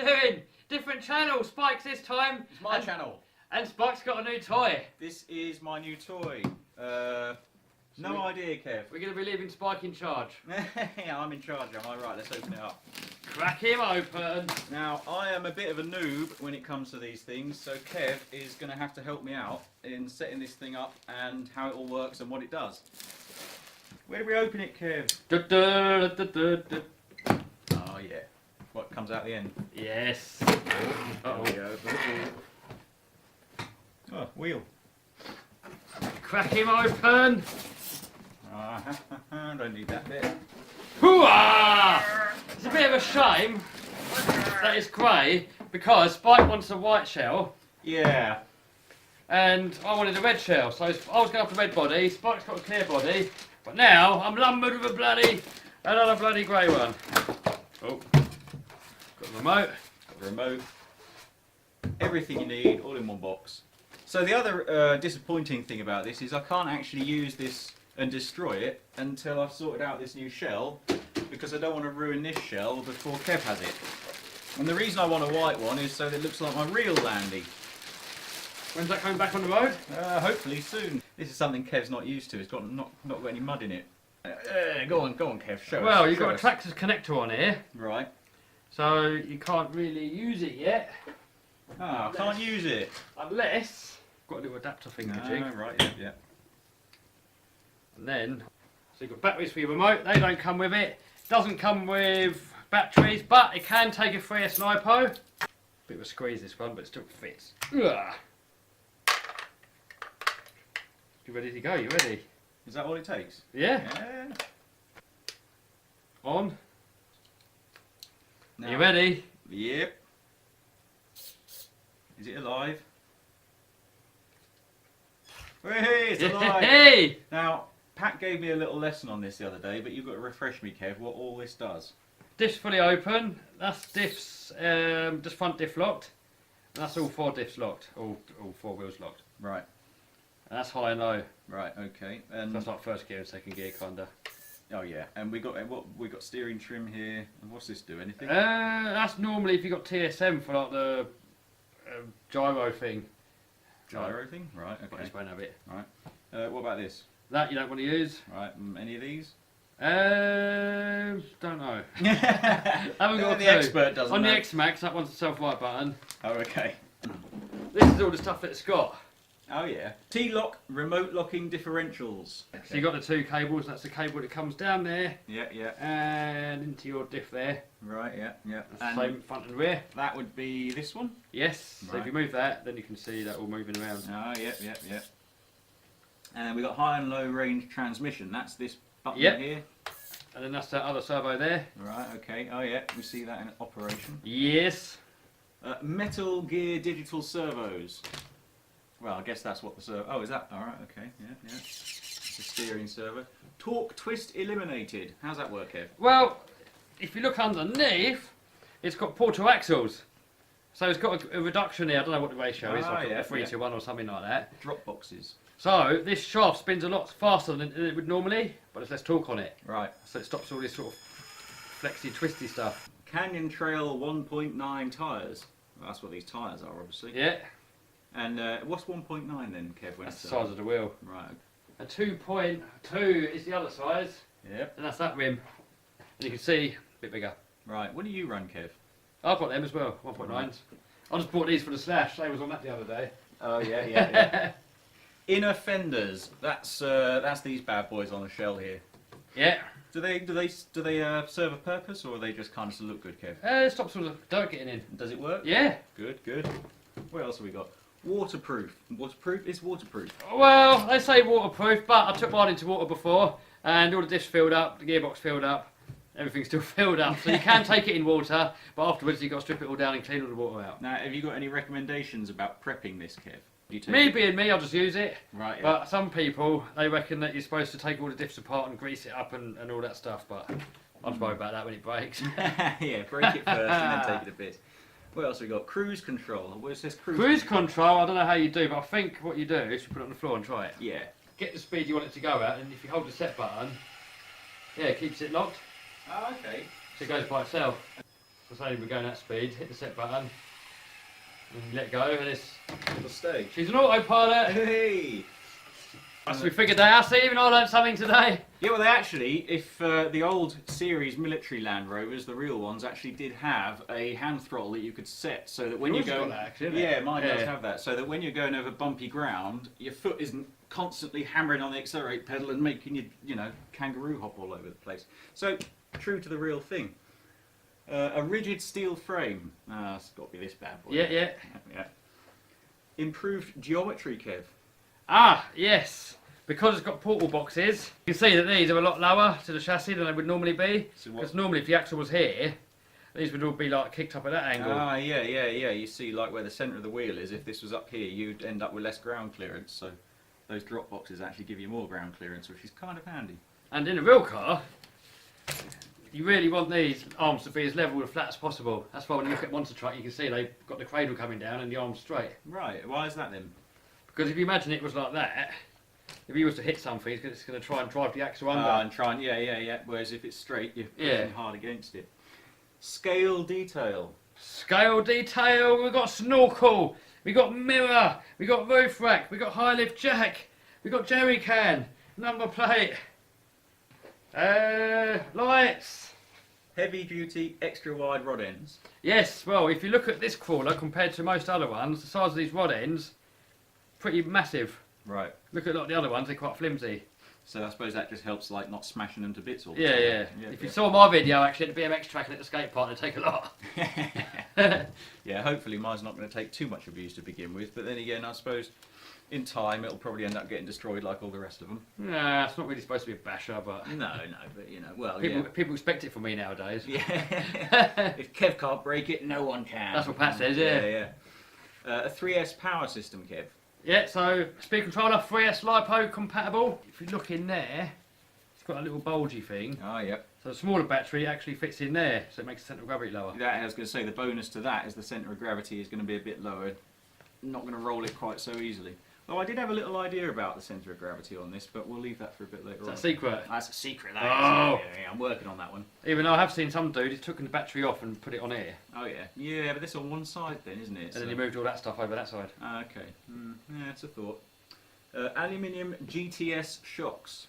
doing? Different channel, Spike's this time. It's my channel. And Spike's got a new toy. This is my new toy. No idea, Kev. We're going to be leaving Spike in charge. Yeah, I'm in charge, am I? Right, let's open it up. Crack him open. Now, I am a bit of a noob when it comes to these things, so Kev is going to have to help me out in setting this thing up and how it all works and what it does. Where do we open it, Kev? Oh, yeah. What comes out the end? Yes. Oh, there we go. Oh, wheel. Crack him open. Don't need that bit. Hooah! It's a bit of a shame that it's grey because Spike wants a white shell. Yeah. And I wanted a red shell, so I was going after the red body. Spike's got a clear body, but now I'm lumbered with another bloody grey one. Oh, got the remote. Got the remote. Everything you need, all in one box. So the other disappointing thing about this is I can't actually use this and destroy it until I've sorted out this new shell, because I don't want to ruin this shell before Kev has it. And the reason I want a white one is so that it looks like my real Landy. When's that coming back on the road? Hopefully soon. This is something Kev's not used to. It's got not got any mud in it. Go on, Kev. Show us. Well, you've got a Traxxas connector on here. Right. So you can't really use it yet. Ah, I can't use it. Unless got a little adapter thingamajig. Right. Yeah. And then, so you've got batteries for your remote. They don't come with it. Doesn't come with batteries, but it can take a 3S LiPo. Bit of a squeeze this one, but it still fits. Ugh. You ready to go? You ready? Is that all it takes? Yeah. Yeah. On. Now, You ready? Yep. Is it alive? Hey, it's alive! Hey! Now, Pat gave me a little lesson on this the other day, but you've got to refresh me, Kev, what all this does. Diff's fully open. That's diff's just front diff locked. And that's all 4 diffs locked. All 4 wheels locked. Right. And that's high and low. Right. Okay. So And that's like first gear and second gear kinda. oh yeah, and we got steering trim here. And what's this do? Anything? That's normally if you got TSM for like the gyro thing. Gyro thing. Right. But Okay. this won't have it. Right. What about this? That you don't want to use. Right. Any of these? Don't know. Haven't got a The clue. expert doesn't On know. the X-Max, that one's the self-right button. Oh, okay. This is all the stuff that it's got. Oh yeah. T-lock remote locking differentials. So you got the 2 cables. That's the cable that comes down there Yeah. and into your diff there. Right. Yeah. That's the And same front and rear. that would be this one. Yes. So Right. if you move that, then you can see that all moving around. Oh, yeah. And then we got high and low range transmission. That's this button Yep. here. And then that's that other servo there. Right, okay. Oh, yeah, we see that in operation. Yes. Metal gear digital servos. Well, I guess that's what the servo. Oh, is that? All right, okay. Yeah. The steering servo. Torque twist eliminated. How's that work, Kev? Well, if you look underneath, it's got portal axles. So it's got a reduction here. I don't know what the ratio is, like yeah, a 3-to-1 or something like that. Drop boxes. So this shaft spins a lot faster than it would normally, but there's less torque on it. Right. So it stops all this sort of flexy, twisty stuff. Canyon Trail 1.9 tyres. Well, that's what these tyres are, obviously. Yeah. And what's 1.9 then, Kev? When That's the it's, size of the wheel. Right. And 2.2 is the other size, Yep. and that's that rim. And you can see, a bit bigger. Right. What do you run, Kev? I've got them as well, 1.9s. Right. I just bought these for the slash. They was on that the other day. Oh yeah. Inner fenders. That's these bad boys on the shell here. Yeah. Do they serve a purpose, or are they just kind of to look good, Kev? It stops all the dirt getting in. Does it work? Yeah. Good. What else have we got? Waterproof. Waterproof is waterproof. Well, they say waterproof, but I took mine into water before, and all the diffs filled up, the gearbox filled up, everything's still filled up. So you can take it in water, but afterwards you've got to strip it all down and clean all the water out. Now, have you got any recommendations about prepping this, Kev? Me being me, I'll just use it. Right. Yeah. But some people, they reckon that you're supposed to take all the diffs apart and grease it up and all that stuff, but I'll just worry about that when it breaks. Yeah, break it first and then take it a bit. What else have we got? Cruise control. Where it says Cruise control, I don't know how you do, but I think what you do is you put it on the floor and try it. Yeah. Get the speed you want it to go at, and if you hold the set button, yeah, it keeps it locked, Oh, okay. so it goes by itself. So say we're going at speed, hit the set button, and let go, and It'll stay. she's an autopilot. Hey! So we figured that out. See, even I learned something today. Yeah, well, they actually, if the old series military Land Rovers, the real ones, actually did have a hand throttle that you could set so that when you Yours go, got that, actually, didn't it? yeah, mine does Yeah. have that, so that when you're going over bumpy ground, your foot isn't constantly hammering on the accelerate pedal and making you know, kangaroo hop all over the place. So true to the real thing. A rigid steel frame. It's got to be this bad boy. Yeah, yeah. Yeah. Improved geometry, Kev. Ah, yes. Because it's got portal boxes, you can see that these are a lot lower to the chassis than they would normally be. So what? Because normally if the axle was here, these would all be like kicked up at that angle. Ah, yeah. You see, like where the centre of the wheel is, if this was up here, you'd end up with less ground clearance. So those drop boxes actually give you more ground clearance, which is kind of handy. And in a real car, you really want these arms to be as level and flat as possible. That's why when you look at Monster Truck, you can see they've got the cradle coming down and the arms straight. Right. Why is that then? Because if you imagine it was like that, if you was to hit something, it's going to try and drive the axle under. And try and yeah. Whereas if it's straight, you're pushing hard against it. Scale detail. Scale detail, we've got snorkel, we've got mirror, we've got roof rack, we've got high lift jack, we've got jerry can, number plate, lights. Heavy duty, extra wide rod ends. Yes, well, if you look at this crawler compared to most other ones, the size of these rod ends, pretty massive. Right. Look at a lot of the other ones, they're quite flimsy. So I suppose that just helps, like, not smashing them to bits all the Yeah, time. yeah. If you saw my video actually at the BMX track and at the skate park, they take a lot. Yeah, hopefully mine's not going to take too much abuse to begin with, but then again, I suppose in time it'll probably end up getting destroyed like all the rest of them. Nah, it's not really supposed to be a basher, but No, but you know, well, people expect it from me nowadays. yeah. If Kev can't break it, no one can. That's what Pat says, yeah. A 3S power system, Kev. Yeah, so speed controller 3S LiPo compatible. If you look in there, it's got a little bulgy thing. Oh, yep. So the smaller battery actually fits in there, so it makes the centre of gravity lower. That, I was going to say, the bonus to that is the centre of gravity is going to be a bit lower. Not going to roll it quite so easily. Though I did have a little idea about the centre of gravity on this, but we'll leave that for a bit later on. That's a secret. That's a secret, that Oh. is. Yeah, I'm working on that one. Even though I have seen some dude, he's taken the battery off and put it on here. Oh, yeah. Yeah, but this on one side then, isn't it? And then he moved all that stuff over that side. Okay. Yeah, it's a thought. Aluminium GTS shocks.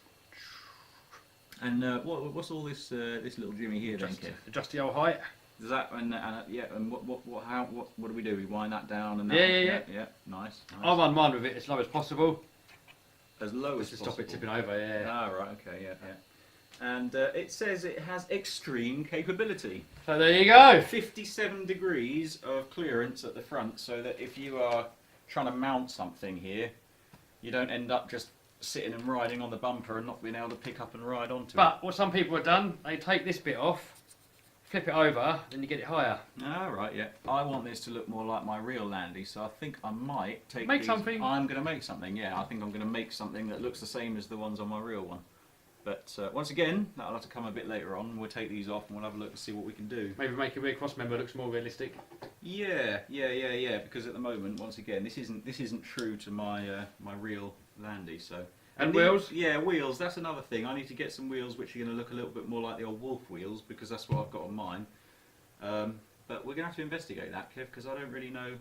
And what's all this this little Jimmy here then, Kev? Adjust the old height. Does that and yeah, and what do we do? We wind that down and Yeah. Nice. I run mine with it as low as possible. As low as Just to possible. stop it tipping over, yeah. Ah, right. Okay. Yeah. And it says it has extreme capability. So there you go. 57 degrees of clearance at the front, so that if you are trying to mount something here, you don't end up just sitting and riding on the bumper and not being able to pick up and ride onto it. But what some people have done, they take this bit off, flip it over, then you get it higher. Ah, right, yeah. I want this to look more like my real Landy, so I think I might take Make these. something. I'm going to make something, yeah. I think I'm going to make something that looks the same as the ones on my real one. But once again, that'll have to come a bit later on. We'll take these off and we'll have a look and see what we can do. Maybe make a rear cross member looks more realistic. Yeah. Because at the moment, once again, this isn't true to my my real Landy. So. And the- wheels? Yeah, wheels. That's another thing. I need to get some wheels which are going to look a little bit more like the old Wolf wheels because that's what I've got on mine. But we're going to have to investigate that, Kev, because I don't really know,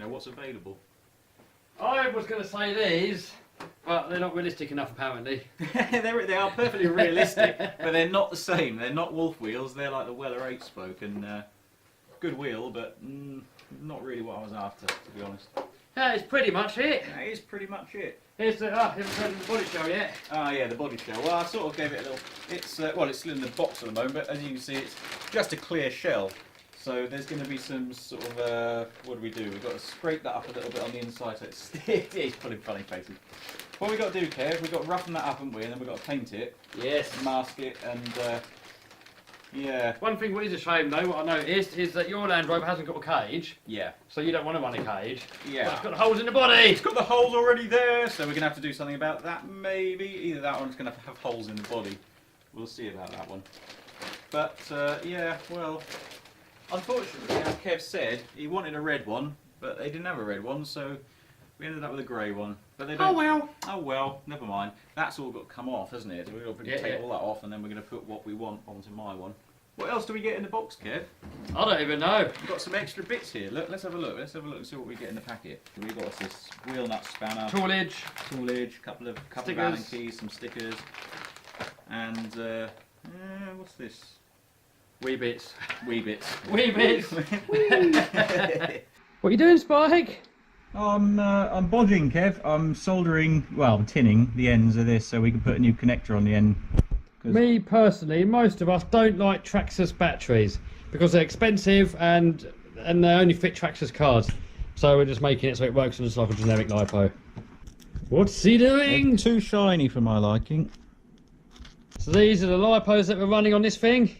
what's available. I was going to say these, but they're not realistic enough apparently. They are perfectly realistic, but they're not the same. They're not Wolf wheels. They're like the Weller 8-spoke and good wheel, but not really what I was after, to be honest. That is pretty much it. That is pretty much it. Here's the, haven't shown the body shell yet. Oh yeah, the body shell. Well, I sort of gave it a little. It's it's still in the box at the moment, but as you can see, it's just a clear shell. So there's going to be some sort of what do? We've got to scrape that up a little bit on the inside so it's pulling funny faces. What we got to do, Kev, we've got to roughen that up, haven't we? And then we've got to paint it, Yes. mask it, and yeah. One thing what is a shame though, what I noticed, is that your Land Rover hasn't got a cage, Yeah. so you don't want to run a cage. Yeah. But it's got holes in the body. It's got the holes already there, so we're going to have to do something about that, maybe. Either that or it's going to have holes in the body. We'll see about that one. But, yeah, well, unfortunately, as Kev said, he wanted a red one, but they didn't have a red one, so we ended up with a grey one. But they don't. Oh well, never mind. That's all got to come off, hasn't it? We've got to take all that off, and then we're going to put what we want onto my one. What else do we get in the box, Kev? I don't even know. We've got some extra bits here. Look, let's have a look. Let's have a look and see what we get in the packet. We've got this wheel nut spanner, Toolage, couple of stickers. Allen keys, some stickers, and what's this? Wee bits. Wee bits. Wee bits. What are you doing, Spike? I'm bodging, Kev. I'm soldering, well, tinning the ends of this so we can put a new connector on the end. Me personally, most of us don't like Traxxas batteries because they're expensive and they only fit Traxxas cars. So we're just making it so it works just like a generic LiPo. What's he doing? It's too shiny for my liking. So these are the LiPos that we're running on this thing.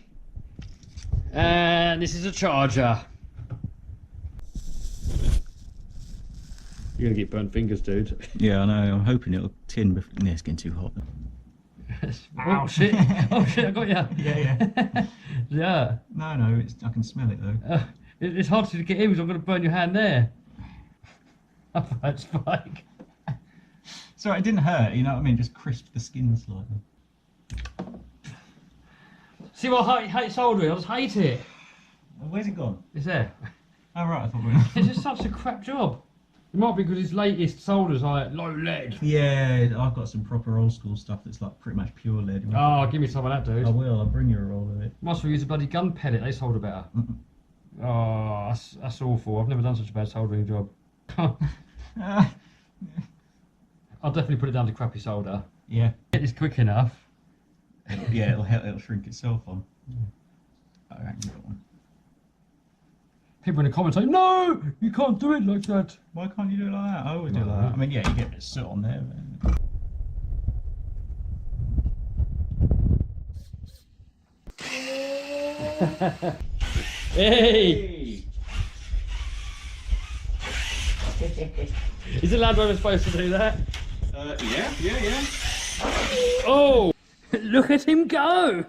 And this is a charger. You're gonna get burnt fingers, dude. Yeah, I know. I'm hoping it'll tin before... No, it's getting too hot. Oh shit! Oh shit! I got you. Yeah. Yeah. No, I can smell it though. It's hard to get in because I'm going to burn your hand there. That's Spike. Sorry, it didn't hurt. You know what I mean? Just crisped the skin slightly. See what I hate soldering? I just hate it. Where's it gone? It's there. Oh right, I thought we were... It's just such a crap job. It might be because his latest solders are like low lead. Yeah, I've got some proper old school stuff that's like pretty much pure lead. Oh, give me some of that, dude. I will. I'll bring you a roll of it. Must have used a bloody gun pellet. They solder better. Oh, that's awful. I've never done such a bad soldering job. I'll definitely put it down to crappy solder. Yeah. It is quick enough. Yeah, it'll shrink itself on. I reckon that one. People in the comments say, no, you can't do it like that. Why can't you do it like that? I always do it like that. I mean, yeah, you get a bit of soot on there. But... Hey! Is the Land Rover supposed to do that? Yeah. Oh! Look at him go!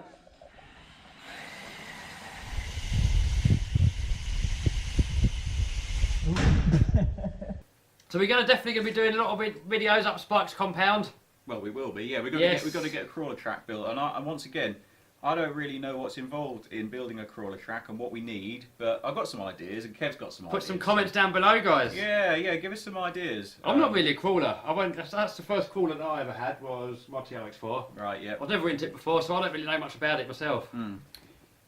So we're definitely going to be doing a lot of videos up Spike's compound. Well, we will be. Yeah, we've got to get a crawler track built, and once again, I don't really know what's involved in building a crawler track and what we need, but I've got some ideas, and Kev's got some ideas. Put some comments down below, guys. Yeah, give us some ideas. I'm not really a crawler. That's the first crawler that I ever had was my TRX4. Right, yeah. I've never into it before, so I don't really know much about it myself.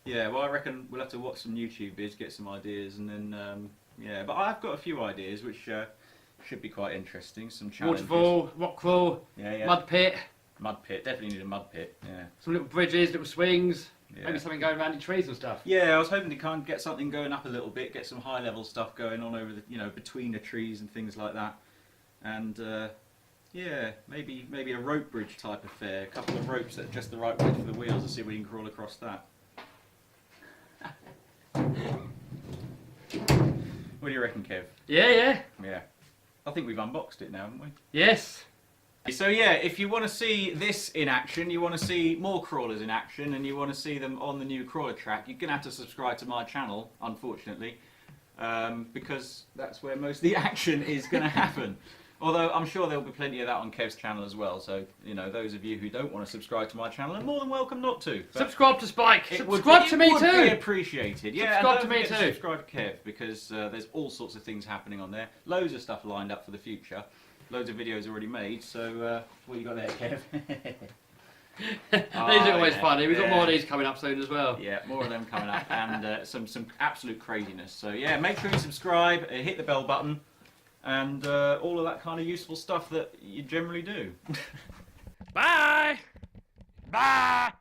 Yeah, well, I reckon we'll have to watch some YouTube vids, get some ideas, and then, yeah. But I've got a few ideas which should be quite interesting. Some challenges. Waterfall, rock crawl, mud pit. Mud pit, definitely need a mud pit, yeah. Some little bridges, little swings, maybe something going around in trees and stuff. Yeah, I was hoping to kind of get something going up a little bit, get some high level stuff going on over the, between the trees and things like that. And yeah, maybe a rope bridge type affair, a couple of ropes that are just the right width for the wheels, and see if we can crawl across that. What do you reckon, Kev? Yeah. Yeah. I think we've unboxed it now, haven't we? Yes. So yeah, if you want to see this in action, you want to see more crawlers in action, and you want to see them on the new crawler track, you're going to have to subscribe to my channel, unfortunately, because that's where most of the action is going to happen. Although I'm sure there'll be plenty of that on Kev's channel as well, so those of you who don't want to subscribe to my channel are more than welcome not to. Subscribe to Spike! Subscribe to me too! It would be appreciated. Yeah, subscribe to me too! Subscribe to Kev, because there's all sorts of things happening on there. Loads of stuff lined up for the future. Loads of videos already made, so what you got there, Kev? These are always funny. We've got more of these coming up soon as well. Yeah, more of them coming up, and some absolute craziness. So yeah, make sure you subscribe, hit the bell button, and all of that kind of useful stuff that you generally do. Bye! Bye!